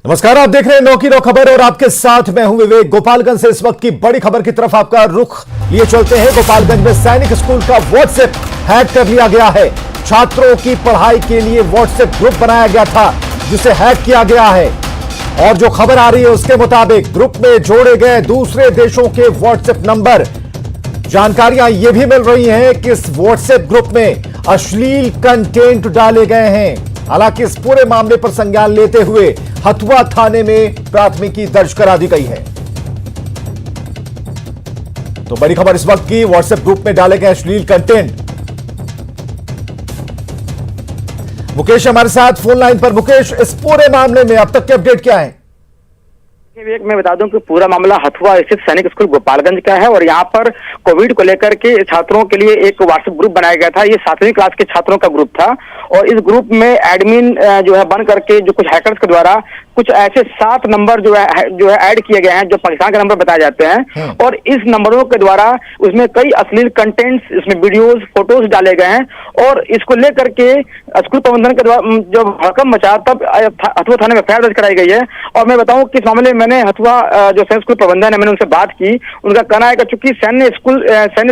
नमस्कार, आप देख रहे हैं 9 की 9 खबर और आपके साथ मैं हूं विवेक। गोपालगंज से इस वक्त की बड़ी खबर की तरफ आपका रुख लिए चलते हैं। गोपालगंज में सैनिक स्कूल का व्हाट्सएप हैक कर लिया गया है। छात्रों की पढ़ाई के लिए व्हाट्सएप ग्रुप बनाया गया था जिसे हैक किया गया है और जो खबर आ रही है उसके मुताबिक ग्रुप में जोड़े गए दूसरे देशों के व्हाट्सएप नंबर। जानकारियां यह भी मिल रही हैं कि इस व्हाट्सएप ग्रुप में अश्लील कंटेंट डाले गए हैं। हालांकि इस पूरे मामले पर संज्ञान लेते हुए हथुआ थाने में प्राथमिकी दर्ज करा दी गई है। तो बड़ी खबर इस वक्त की, व्हाट्सएप ग्रुप में डाले गए अश्लील कंटेंट। मुकेश हमारे साथ फोन लाइन पर। मुकेश, इस पूरे मामले में अब तक के अपडेट क्या है? मैं बता दूं कि पूरा मामला हथुआ स्थित सैनिक स्कूल गोपालगंज का है और यहाँ पर कोविड को लेकर के छात्रों के लिए एक व्हाट्सएप ग्रुप बनाया गया था। ये 7वीं क्लास के छात्रों का ग्रुप था और इस ग्रुप में एडमिन जो है बन करके जो कुछ हैकर्स के द्वारा कुछ ऐसे 7 नंबर जो है ऐड किए गए हैं जो पाकिस्तान के नंबर बताए जाते हैं और इस नंबरों के द्वारा उसमें कई अश्लील कंटेंट्स, इसमें वीडियोस, फोटोज डाले गए हैं और इसको लेकर के स्कूल प्रबंधन के द्वारा जब हड़कंप मचा तब हथुआ थाने में एफआईआर दर्ज कराई गई है। और मैं बताऊं कि इस मामले में मैंने हथुआ जो सैनिक स्कूल प्रबंधन है, मैंने उनसे बात की। उनका कहना है कि चूंकि सैन्य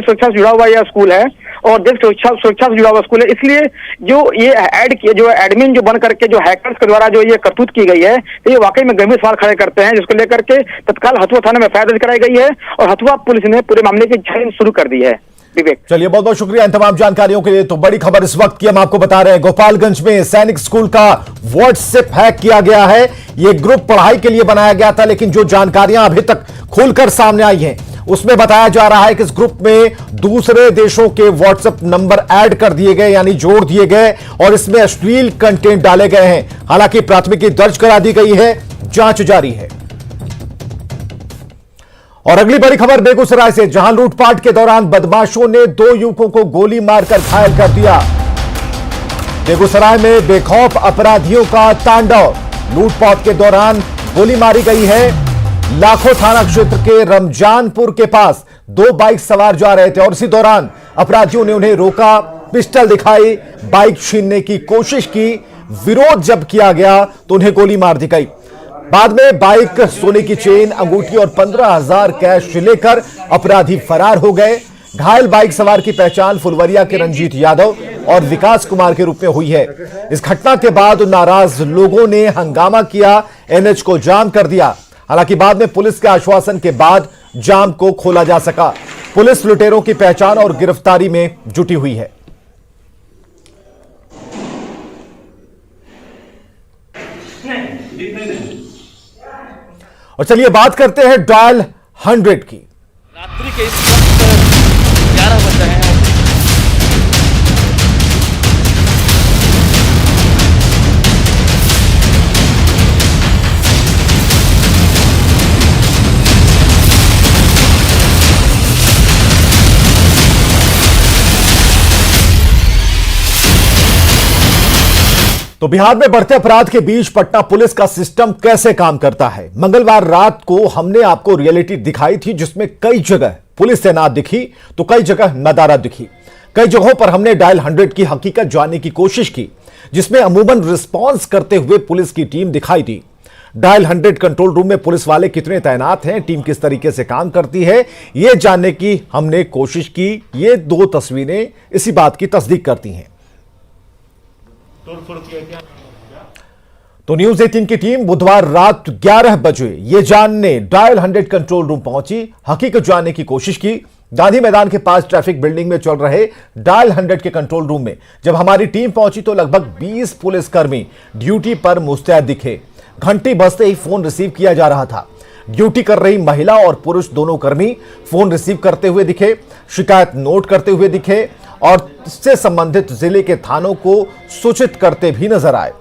सुरक्षा से जुड़ा हुआ यह स्कूल है और देश सुरक्षा से जुड़ा हुआ स्कूल है, इसलिए जो ये ऐड किया, जो एडमिन जो बन करके जो हैकर्स के द्वारा जो ये करतूत की गई है, तो ये वाकई में गंभीर सवाल खड़े करते हैं, जिसको लेकर के तत्काल हथुआ थाने में एफआईआर दर्ज कराई गई है और हथुआ पुलिस ने पूरे मामले की छानबीन शुरू कर दी है। विवेक, चलिए, बहुत बहुत शुक्रिया इन तमाम जानकारियों के लिए। तो बड़ी खबर इस वक्त की हम आपको बता रहे हैं, गोपालगंज में सैनिक स्कूल का व्हाट्सएप हैक किया गया है। यह ग्रुप पढ़ाई के लिए बनाया गया था, लेकिन जो जानकारियां अभी तक खुलकर सामने आई हैं उसमें बताया जा रहा है कि इस ग्रुप में दूसरे देशों के व्हाट्सएप नंबर ऐड कर दिए गए, यानी जोड़ दिए गए और इसमें अश्लील कंटेंट डाले गए हैं। हालांकि प्राथमिकी दर्ज करा दी गई है, जांच जारी है। और अगली बड़ी खबर बेगूसराय से, जहां लूटपाट के दौरान बदमाशों ने 2 युवकों को गोली मारकर घायल कर दिया। बेगूसराय में बेखौफ अपराधियों का तांडव। लूटपाट के दौरान गोली मारी गई है। लाखों थाना क्षेत्र के रमजानपुर के पास 2 बाइक सवार जा रहे थे और इसी दौरान अपराधियों ने उन्हें रोका, पिस्टल दिखाई, बाइक छीनने की कोशिश की। विरोध जब किया गया तो उन्हें गोली मार दी गई। बाद में बाइक, सोने की चेन, अंगूठी और 15,000 कैश लेकर अपराधी फरार हो गए। घायल बाइक सवार की पहचान फुलवरिया के रंजीत यादव और विकास कुमार के रूप में हुई है। इस घटना के बाद नाराज लोगों ने हंगामा किया, एनएच को जाम कर दिया। हालांकि बाद में पुलिस के आश्वासन के बाद जाम को खोला जा सका। पुलिस लुटेरों की पहचान और गिरफ्तारी में जुटी हुई है। और चलिए बात करते हैं डायल 100 की। रात्रि के इस वक्त 11 बज रहे हैं। तो बिहार में बढ़ते अपराध के बीच पटना पुलिस का सिस्टम कैसे काम करता है? मंगलवार रात को हमने आपको रियलिटी दिखाई थी जिसमें कई जगह पुलिस तैनात दिखी तो कई जगह नदारद दिखी। कई जगहों पर हमने डायल 100 की हकीकत जानने की कोशिश की, जिसमें अमूमन रिस्पॉन्स करते हुए पुलिस की टीम दिखाई दी। डायल 100 कंट्रोल रूम में पुलिस वाले कितने तैनात हैं, टीम किस तरीके से काम करती है, यह जानने की हमने कोशिश की। ये 2 तस्वीरें इसी बात की तस्दीक करती हैं। तो न्यूज 18 की टीम बुधवार रात 11 बजे यह जानने डायल 100 कंट्रोल रूम पहुंची, हकीकत जानने की कोशिश की। गांधी मैदान के पास ट्रैफिक बिल्डिंग में चल रहे डायल 100 के कंट्रोल रूम में जब हमारी टीम पहुंची तो लगभग 20 पुलिसकर्मी ड्यूटी पर मुस्तैद दिखे। घंटी बजते ही फोन रिसीव किया जा रहा था। ड्यूटी कर रही महिला और पुरुष दोनों कर्मी फोन रिसीव करते हुए दिखे, शिकायत नोट करते हुए दिखे और इससे संबंधित जिले के थानों को सूचित करते भी नजर आए।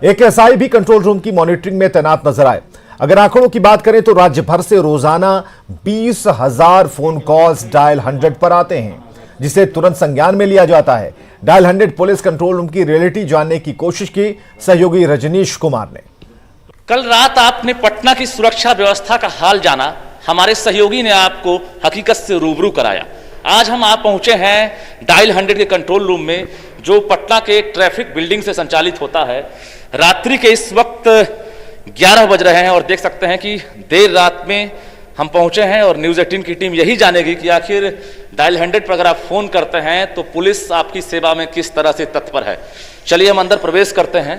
एक एसआई भी कंट्रोल रूम की मॉनिटरिंग में तैनात नजर आए। अगर आंकड़ों की बात करें तो राज्य भर से रोजाना 20,000 फोन कॉल्स डायल 100 पर आते हैं, जिसे तुरंत संज्ञान में लिया जाता है। डायल 100 पुलिस कंट्रोल रूम की रियलिटी जानने की कोशिश की सहयोगी रजनीश कुमार ने। कल रात आपने पटना की सुरक्षा व्यवस्था का हाल जाना, हमारे सहयोगी ने आपको हकीकत से रूबरू कराया। आज हम आप पहुंचे हैं डायल 100 के कंट्रोल रूम में, जो पटना के ट्रैफिक बिल्डिंग से संचालित होता है। रात्रि के इस वक्त 11 बज रहे हैं और देख सकते हैं कि देर रात में हम पहुंचे हैं और न्यूज़ 18 की टीम यही जानेगी कि आखिर डायल 100 पर अगर आप फोन करते हैं तो पुलिस आपकी सेवा में किस तरह से तत्पर है। चलिए हम अंदर प्रवेश करते हैं।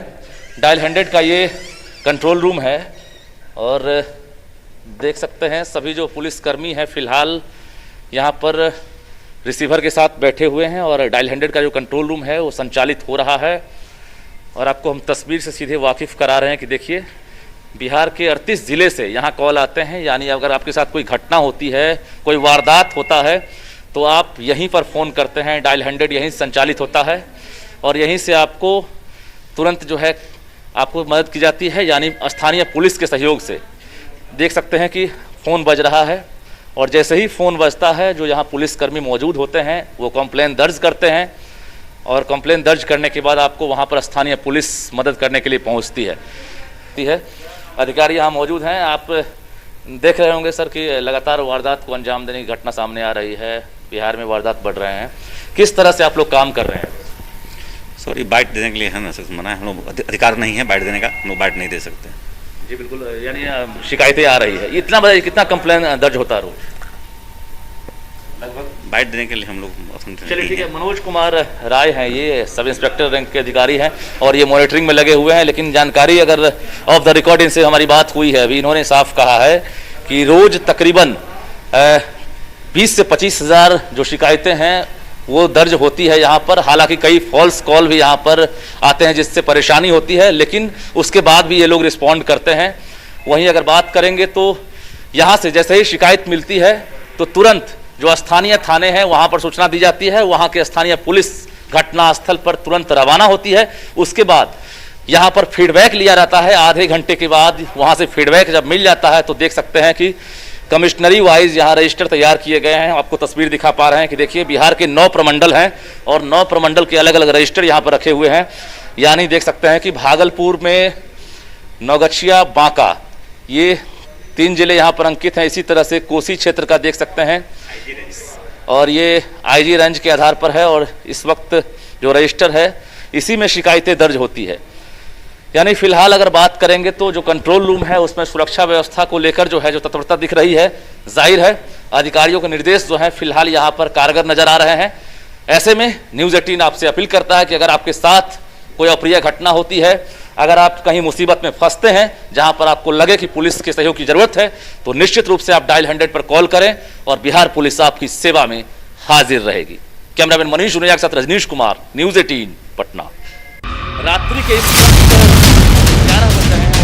डायल 100 का ये कंट्रोल रूम है और देख सकते हैं सभी जो पुलिसकर्मी हैं फिलहाल यहाँ पर रिसीवर के साथ बैठे हुए हैं और डायल 100 का जो कंट्रोल रूम है वो संचालित हो रहा है। और आपको हम तस्वीर से सीधे वाकिफ़ करा रहे हैं कि देखिए बिहार के 38 ज़िले से यहाँ कॉल आते हैं, यानी अगर आपके साथ कोई घटना होती है, कोई वारदात होता है तो आप यहीं पर फ़ोन करते हैं। डायल 100 यहीं संचालित होता है और यहीं से आपको तुरंत जो है आपको मदद की जाती है, यानी स्थानीय पुलिस के सहयोग से। देख सकते हैं कि फ़ोन बज रहा है और जैसे ही फ़ोन बजता है जो यहाँ पुलिसकर्मी मौजूद होते हैं वो कंप्लेन दर्ज करते हैं और कंप्लेन दर्ज करने के बाद आपको वहाँ पर स्थानीय पुलिस मदद करने के लिए पहुँचती है। अधिकारी यहाँ मौजूद हैं। आप देख रहे होंगे सर कि लगातार वारदात को अंजाम देने की घटना सामने आ रही है, बिहार में वारदात बढ़ रहे हैं, किस तरह से आप लोग काम कर रहे हैं? सॉरी, बाइट देने के लिए है ना सर, मना है, हम लोग अधिकार नहीं है बाइट देने का, हम लोग बाइट नहीं दे सकते। जी बिल्कुल, यानी शिकायतें आ रही है, इतना बड़ा कितना कंप्लेन दर्ज होता है रोज? लगभग बाइट देने के लिए हम लोग। चलिए ठीक है। मनोज कुमार राय हैं, ये सब इंस्पेक्टर रैंक के अधिकारी हैं और ये मॉनिटरिंग में लगे हुए हैं। लेकिन जानकारी अगर ऑफ द रिकॉर्ड इनसे हमारी बात हुई है, अभी इन्होंने साफ कहा है कि रोज तकरीबन 20 से 25 हज़ार जो शिकायतें हैं वो दर्ज होती है यहाँ पर। हालांकि कई फॉल्स कॉल भी यहाँ पर आते हैं जिससे परेशानी होती है, लेकिन उसके बाद भी ये लोग रिस्पॉन्ड करते हैं। वहीं अगर बात करेंगे तो यहाँ से जैसे ही शिकायत मिलती है तो तुरंत जो स्थानीय थाने हैं वहाँ पर सूचना दी जाती है, वहाँ के स्थानीय पुलिस घटनास्थल पर तुरंत रवाना होती है। उसके बाद यहाँ पर फीडबैक लिया जाता है। आधे घंटे के बाद वहाँ से फीडबैक जब मिल जाता है तो देख सकते हैं कि कमिश्नरी वाइज यहाँ रजिस्टर तैयार किए गए हैं। आपको तस्वीर दिखा पा रहे हैं कि देखिए बिहार के 9 प्रमंडल हैं और 9 प्रमंडल के अलग अलग रजिस्टर यहाँ पर रखे हुए हैं। यानी देख सकते हैं कि भागलपुर में नौगछिया, बांका, ये 3 जिले यहाँ पर अंकित हैं। इसी तरह से कोसी क्षेत्र का देख सकते हैं और ये IG रेंज के आधार पर है और इस वक्त जो रजिस्टर है इसी में शिकायतें दर्ज होती है। यानी फिलहाल अगर बात करेंगे तो जो कंट्रोल रूम है उसमें सुरक्षा व्यवस्था को लेकर जो है जो तत्परता दिख रही है, जाहिर है अधिकारियों के निर्देश जो है फिलहाल यहाँ पर कारगर नजर आ रहे हैं। ऐसे में न्यूज़ 18 आपसे अपील करता है कि अगर आपके साथ कोई अप्रिय घटना होती है, अगर आप कहीं मुसीबत में फंसते हैं जहां पर आपको लगे कि पुलिस के सहयोग की जरूरत है, तो निश्चित रूप से आप डायल 100 पर कॉल करें और बिहार पुलिस आपकी सेवा में हाजिर रहेगी। कैमरामैन मनीष उनिया के साथ रजनीश कुमार, न्यूज़ 18 पटना। रात्रि के इस वक्त 11 बज रहे हैं।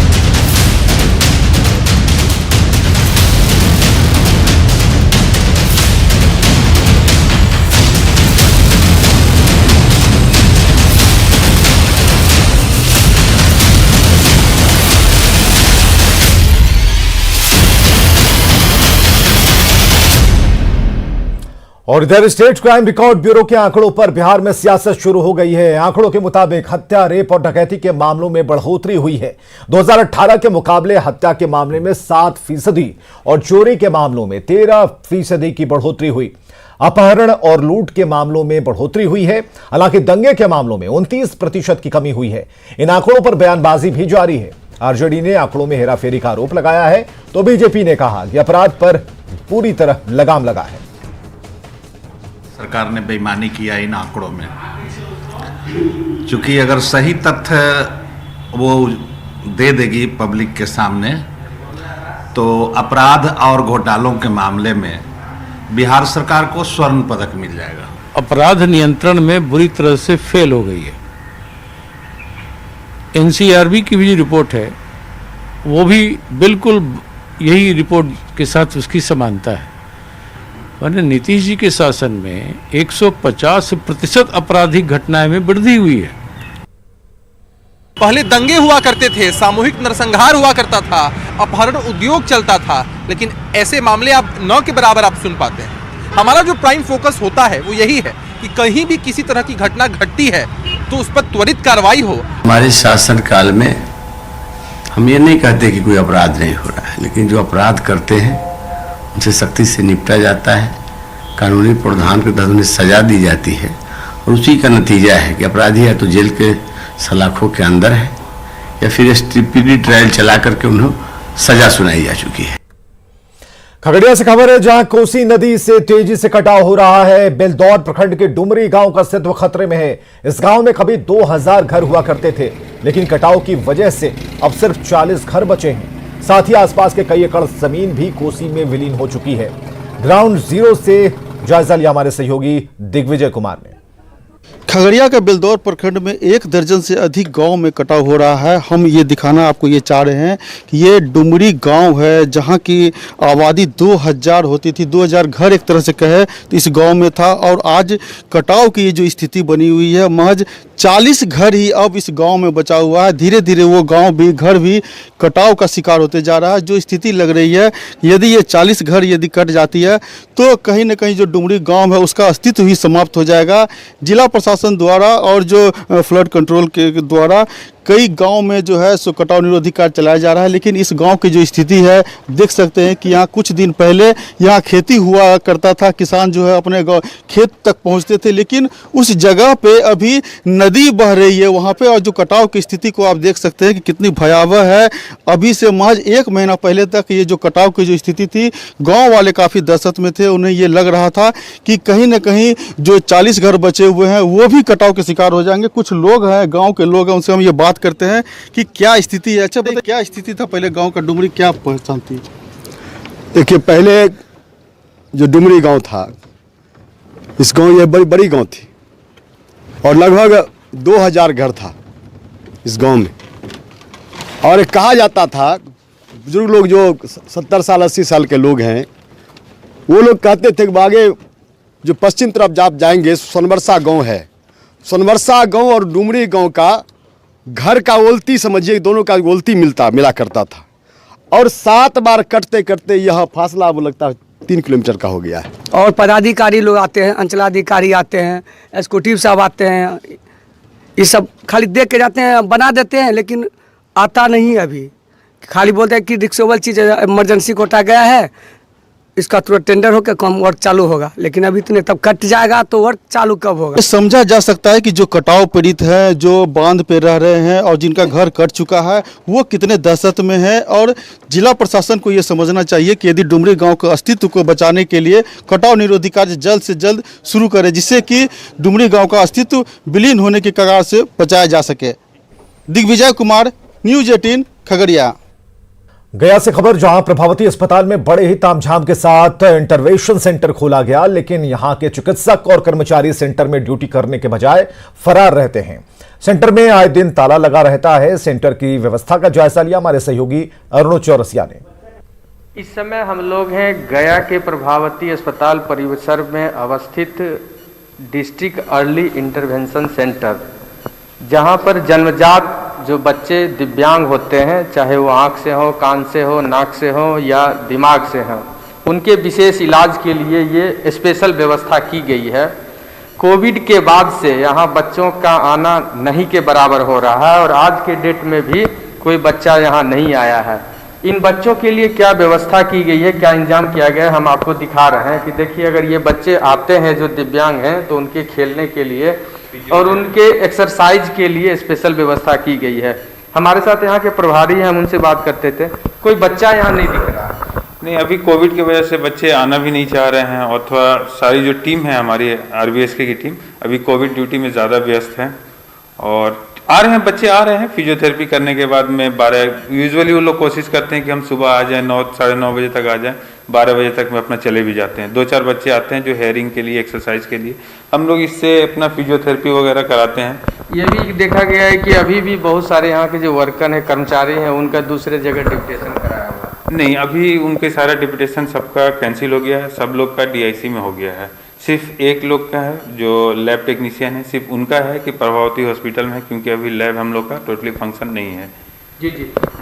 और इधर स्टेट क्राइम रिकॉर्ड ब्यूरो के आंकड़ों पर बिहार में सियासत शुरू हो गई है। आंकड़ों के मुताबिक हत्या, रेप और डकैती के मामलों में बढ़ोतरी हुई है। 2018 के मुकाबले हत्या के मामले में 7% और चोरी के मामलों में 13% की बढ़ोतरी हुई। अपहरण और लूट के मामलों में बढ़ोतरी हुई है। हालांकि दंगे के मामलों में 29% की कमी हुई है। इन आंकड़ों पर बयानबाजी भी जारी है। आरजेडी ने आंकड़ों में हेराफेरी का आरोप लगाया है तो बीजेपी ने कहा कि अपराध पर पूरी तरह लगाम लगा है। सरकार ने बेईमानी किया इन आंकड़ों में, क्योंकि अगर सही तथ्य वो दे देगी पब्लिक के सामने तो अपराध और घोटालों के मामले में बिहार सरकार को स्वर्ण पदक मिल जाएगा। अपराध नियंत्रण में बुरी तरह से फेल हो गई है। एनसीआरबी की भी रिपोर्ट है, वो भी बिल्कुल यही रिपोर्ट के साथ उसकी समानता है। मैंने नीतीश जी के शासन में 150% आपराधिक घटनाएं में वृद्धि हुई है। पहले दंगे हुआ करते थे, सामूहिक नरसंहार हुआ करता था, अपहरण उद्योग चलता था, लेकिन ऐसे मामले आप 9 के बराबर आप सुन पाते हैं। हमारा जो प्राइम फोकस होता है वो यही है कि कहीं भी किसी तरह की घटना घटती है तो उस पर त्वरित कार्रवाई हो। हमारे शासन काल में हम ये नहीं कहते कि कोई अपराध नहीं हो रहा है, लेकिन जो अपराध करते हैं उनसे सख्ती से निपटा जाता है, कानूनी प्रावधान के तहत उन्हें सजा दी जाती है और उसी का नतीजा है कि अपराधी है तो जेल के सलाखों के अंदर है या फिर स्पीडी ट्रायल चला करके उन्हें सजा सुनाई जा चुकी है। खगड़िया से खबर है, जहां कोसी नदी से तेजी से कटाव हो रहा है। बेलदौर प्रखंड के डुमरी गांव का अस्तित्व खतरे में है। इस गांव में कभी 2000 घर हुआ करते थे, लेकिन कटाव की वजह से अब सिर्फ 40 घर बचे हैं। साथ ही आसपास के कई एकड़ जमीन भी कोसी में विलीन हो चुकी है। ग्राउंड जीरो से जायजा लिया हमारे सहयोगी दिग्विजय कुमार ने। खगड़िया के बेलदौर प्रखंड में 1 दर्जन से अधिक गांव में कटाव हो रहा है। हम ये दिखाना आपको ये चाह रहे हैं कि ये डुमरी गांव है, जहां की आबादी 2000 होती थी। 2000 घर एक तरह से कहे तो इस गांव में था, और आज कटाव की ये जो स्थिति बनी हुई है, महज 40 घर ही अब इस गांव में बचा हुआ है। धीरे धीरे वो गांव भी, घर भी कटाव का शिकार होते जा रहा है। जो स्थिति लग रही है, यदि ये 40 घर यदि कट जाती है तो कहीं ना कहीं जो डुमरी गांव है उसका अस्तित्व ही समाप्त हो जाएगा। जिला प्रशासन द्वारा और जो फ्लड कंट्रोल के द्वारा कई गांव में जो है सो कटाव निरोधी कार्य चलाया जा रहा है, लेकिन इस गांव की जो स्थिति है देख सकते हैं कि यहाँ कुछ दिन पहले यहाँ खेती हुआ करता था। किसान जो है अपने खेत तक पहुँचते थे, लेकिन उस जगह पे अभी नदी बह रही है वहाँ पे, और जो कटाव की स्थिति को आप देख सकते हैं कि कितनी भयावह है। अभी से महज 1 महीना पहले तक ये जो कटाव की जो स्थिति थी, गाँव वाले काफ़ी दहशत में थे। उन्हें ये लग रहा था कि कहीं ना कहीं जो 40 घर बचे हुए हैं वो भी कटाव के शिकार हो जाएंगे। कुछ लोग हैं, गाँव के लोग हैं, उनसे हम ये बात करते हैं कि क्या स्थिति है। अच्छा बताइए, क्या स्थिति था पहले गांव का? डुमरी क्या पहचान थी? देखिए, पहले जो डुमरी गांव था, इस गांव ये बड़ी गांव थी और लगभग 2000 घर था इस गांव में। और कहा जाता था, बुजुर्ग लोग जो 70 साल 80 साल के लोग हैं, वो लोग कहते थे कि आगे जो पश्चिम तरफ आप जाएंगे, सोनबरसा गांव है, सोनबरसा गांव और डुमरी गांव का घर का ओल्ती समझिए, दोनों का ओल्ती मिला करता था। और 7 बार कटते कटते यह फासला वो लगता है 3 किलोमीटर का हो गया है। और पदाधिकारी लोग आते हैं, अंचलाधिकारी आते हैं, एसकोटिव साहब आते हैं, ये सब खाली देख के जाते हैं, बना देते हैं, लेकिन आता नहीं। अभी खाली बोलते हैं कि रिक्शेबल चीज़ इमरजेंसी कोटा गया है, इसका तुरंत टेंडर होकर कम वर्क चालू होगा, लेकिन अभी तो नहीं, तब कट जाएगा तो वर्क चालू कब होगा? समझा जा सकता है कि जो कटाव पीड़ित है, जो बांध पे रह रहे हैं और जिनका घर कट चुका है, वो कितने दहशत में है। और जिला प्रशासन को ये समझना चाहिए कि यदि डुमरी गांव के अस्तित्व को बचाने के लिए कटाव निरोधी कार्य जल्द से जल्द शुरू करे, जिससे कि डुमरी गाँव का अस्तित्व विलीन होने के कगार से बचाया जा सके। दिग्विजय कुमार, न्यूज़ 18 खगड़िया। गया से खबर, जहां प्रभावती अस्पताल में बड़े ही तामझाम के साथ इंटरवेंशन सेंटर खोला गया, लेकिन यहां के चिकित्सक और कर्मचारी सेंटर में ड्यूटी करने के बजाय फरार रहते हैं। सेंटर में आए दिन ताला लगा रहता है। सेंटर की व्यवस्था का जायजा लिया हमारे सहयोगी अरुण चौरसिया ने। इस समय हम लोग हैं गया के प्रभावती अस्पताल परिसर में अवस्थित डिस्ट्रिक्ट अर्ली इंटरवेंशन सेंटर, जहां पर जन्मजात जो बच्चे दिव्यांग होते हैं, चाहे वो आँख से हो, कान से हो, नाक से हो या दिमाग से हो, उनके विशेष इलाज के लिए ये स्पेशल व्यवस्था की गई है। कोविड के बाद से यहाँ बच्चों का आना नहीं के बराबर हो रहा है और आज के डेट में भी कोई बच्चा यहाँ नहीं आया है। इन बच्चों के लिए क्या व्यवस्था की गई है, क्या इंतजाम किया गया है, हम आपको दिखा रहे हैं कि देखिए, अगर ये बच्चे आते हैं जो दिव्यांग हैं तो उनके खेलने के लिए और उनके एक्सरसाइज के लिए स्पेशल व्यवस्था की गई है। हमारे साथ यहाँ के प्रभारी हैं, हम उनसे बात करते थे। कोई बच्चा यहाँ नहीं दिख रहा है। नहीं, अभी कोविड की वजह से बच्चे आना भी नहीं चाह रहे हैं और थोड़ा सारी जो टीम है हमारी आरबीएसके की टीम अभी कोविड ड्यूटी में ज़्यादा व्यस्त है और आ रहे हैं, बच्चे आ रहे हैं फिजियोथेरेपी करने के बाद में 12, यूजुअली वो लोग कोशिश करते हैं कि हम सुबह आ जाएं, 9 साढ़े 9 बजे तक आ जाएं, 12 बजे तक में अपना चले भी जाते हैं। 2-4 बच्चे आते हैं जो हेयरिंग के लिए, एक्सरसाइज के लिए, हम लोग इससे अपना फिजियोथेरेपी वगैरह कराते हैं। ये भी देखा गया है कि अभी भी बहुत सारे यहाँ के जो वर्कर हैं, कर्मचारी हैं, उनका दूसरे जगह डिप्यूटेशन कराया हुआ है। नहीं, अभी उनके सारा डिप्यूटेशन सबका कैंसिल हो गया है, सब लोग का डीआईसी में हो गया है। सिर्फ एक लोग का है जो लैब टेक्नीशियन है, सिर्फ उनका है कि प्रभावती हॉस्पिटल में है, क्योंकि अभी लैब हम लोग का टोटली फंक्शन नहीं है। जी।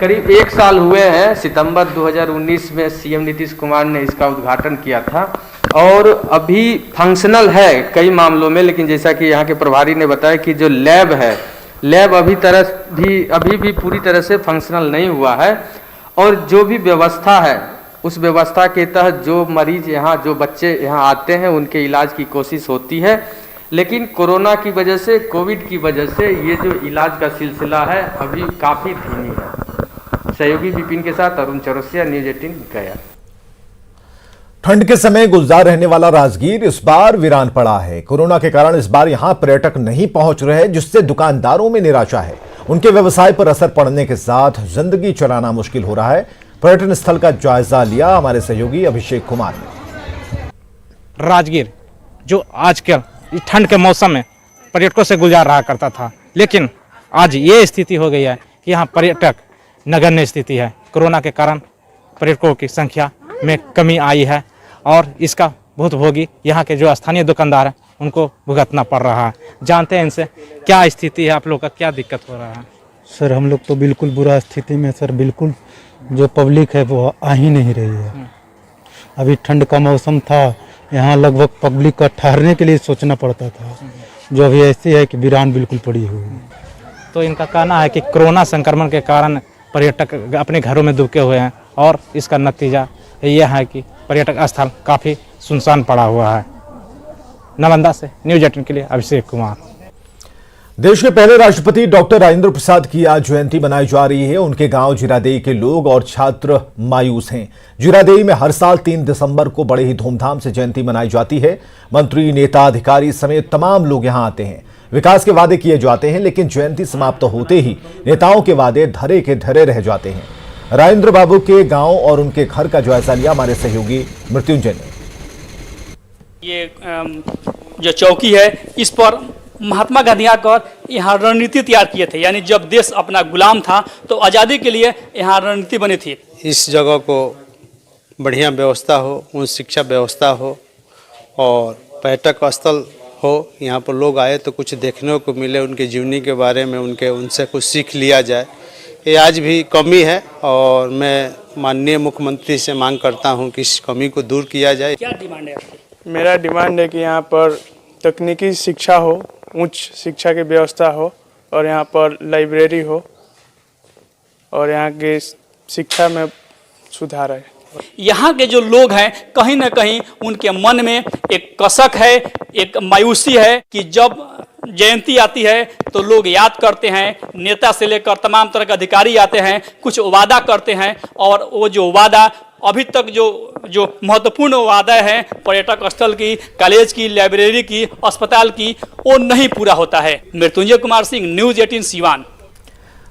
करीब 1 साल हुए हैं। सितंबर 2019 में सीएम नीतीश कुमार ने इसका उद्घाटन किया था और अभी फंक्शनल है कई मामलों में, लेकिन जैसा कि यहाँ के प्रभारी ने बताया कि जो लैब है, लैब अभी भी पूरी तरह से फंक्शनल नहीं हुआ है। और जो भी व्यवस्था है, उस व्यवस्था के तहत जो मरीज यहाँ, जो बच्चे यहाँ आते हैं, उनके इलाज की कोशिश होती है। लेकिन कोरोना की वजह से, कोविड की वजह से ये जो इलाज का सिलसिला है अभी काफ़ी धीमी है। सहयोगी विपिन के साथ अरुण चौरसिया, न्यूज़ 18 गया। ठंड के समय गुलजार रहने वाला राजगीर इस बार वीरान पड़ा है। कोरोना के कारण इस बार यहां पर्यटक नहीं पहुंच रहे, जिससे दुकानदारों में निराशा है। उनके व्यवसाय पर असर पड़ने के साथ जिंदगी चलाना मुश्किल हो रहा है। पर्यटन स्थल का जायजा लिया हमारे सहयोगी अभिषेक कुमार ने। राजगीर जो आजकल ठंड के मौसम में पर्यटकों से गुलजार रहा करता था, लेकिन आज ये स्थिति हो गई है कि यहाँ पर्यटक नगण्य स्थिति है। कोरोना के कारण पर्यटकों की संख्या में कमी आई है और इसका भुगतान यहाँ के जो स्थानीय दुकानदार हैं उनको भुगतना पड़ रहा है। जानते हैं इनसे क्या स्थिति है, आप लोग का क्या दिक्कत हो रहा है? सर हम लोग तो बिल्कुल बुरा स्थिति में सर, बिल्कुल जो पब्लिक है वो आ ही नहीं रही है। अभी ठंड का मौसम था, यहाँ लगभग पब्लिक का ठहरने के लिए सोचना पड़ता था, जो अभी ऐसे है कि वीरान बिल्कुल पड़ी हुई है। तो इनका कहना है कि कोरोना संक्रमण के कारण पर्यटक अपने घरों में दुबके हुए हैं और इसका नतीजा यह है कि पर्यटक स्थल काफ़ी सुनसान पड़ा हुआ है। नालंदा से न्यूज़ 18 के लिए अभिषेक कुमार। देश के पहले राष्ट्रपति डॉक्टर राजेंद्र प्रसाद की आज जयंती मनाई जा रही है। उनके गांव जीरादेई के लोग और छात्र मायूस हैं। जीरादेई में हर साल 3 दिसंबर को बड़े ही धूमधाम से जयंती मनाई जाती है। मंत्री, नेता, अधिकारी समेत तमाम लोग यहां आते हैं। विकास के वादे किए जाते हैं, लेकिन जयंती समाप्त होते ही नेताओं के वादे धरे के धरे रह जाते हैं। राजेंद्र बाबू के गांव और उनके घर का जायजा लिया हमारे सहयोगी मृत्युंजय ने। ये जो चौकी है, इस पर महात्मा गांधी आकर यहाँ रणनीति तैयार किए थे। यानी जब देश अपना गुलाम था तो आज़ादी के लिए यहाँ रणनीति बनी थी। इस जगह को बढ़िया व्यवस्था हो, उन शिक्षा व्यवस्था हो और पर्यटक स्थल हो, यहाँ पर लोग आए तो कुछ देखने को मिले, उनके जीवनी के बारे में उनसे कुछ सीख लिया जाए। ये आज भी कमी है और मैं माननीय मुख्यमंत्री से मांग करता हूँ कि इस कमी को दूर किया जाए। क्या डिमांड है आपकी? मेरा डिमांड है कि यहाँ पर तकनीकी शिक्षा हो, उच्च शिक्षा की व्यवस्था हो और यहाँ पर लाइब्रेरी हो और यहाँ की शिक्षा में सुधार है। यहाँ के जो लोग हैं कहीं ना कहीं उनके मन में एक कसक है, एक मायूसी है कि जब जयंती आती है तो लोग याद करते हैं, नेता से लेकर तमाम तरह के अधिकारी आते हैं, कुछ वादा करते हैं और वो जो वादा अभी तक जो महत्वपूर्ण वादा है पर्यटक स्थल की, कॉलेज की, लाइब्रेरी की, अस्पताल की, वो नहीं पूरा होता है। मृत्युंजय कुमार सिंह, न्यूज़ 18 सिवान।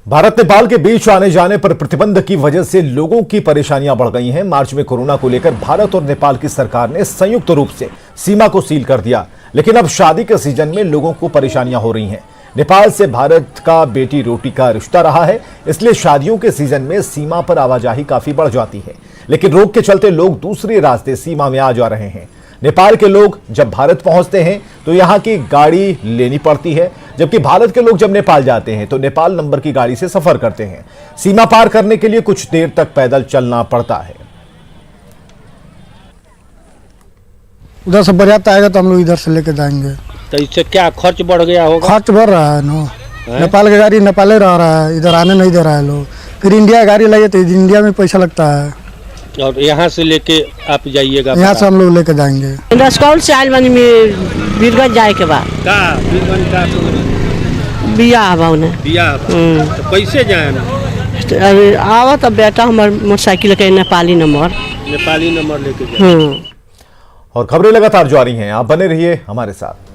भारत नेपाल के बीच आने जाने पर प्रतिबंध की वजह से लोगों की परेशानियां बढ़ गई हैं। मार्च में कोरोना को लेकर भारत और नेपाल की सरकार ने संयुक्त रूप से सीमा को सील कर दिया, लेकिन अब शादी के सीजन में लोगों को परेशानियां हो रही हैं। नेपाल से भारत का बेटी रोटी का रिश्ता रहा है, इसलिए शादियों के सीजन में सीमा पर आवाजाही काफी बढ़ जाती है, लेकिन रोक के चलते लोग दूसरे रास्ते सीमा में आ जा रहे हैं। नेपाल के लोग जब भारत पहुंचते हैं तो यहां की गाड़ी लेनी पड़ती है, जबकि भारत के लोग जब नेपाल जाते हैं तो नेपाल नंबर की गाड़ी से सफर करते हैं। सीमा पार करने के लिए कुछ देर तक पैदल चलना पड़ता है। उधर से बरियात आएगा तो हम लोग इधर से लेके जाएंगे। तो इससे क्या खर्च बढ़ गया होगा? खर्च बढ़ रहा है ना, नेपाल की गाड़ी नेपाले रह रहा है, इधर आने नहीं दे रहा है लोग। फिर इंडिया गाड़ी लाइए तो इंडिया में पैसा लगता है और यहाँ से लेके आप जाइएगा? यहाँ से हम लोग लेके जाएंगे। रसकौल से आयल बनी में बीरगंज जाए के बाद बियाह भावने तो कैसे जाए? अभी आवा तब बेटा हमार मोटरसाइकिल के नेपाली नंबर लेके जाए। और खबरें लगातार जारी हैं, आप बने रहिए हमारे साथ।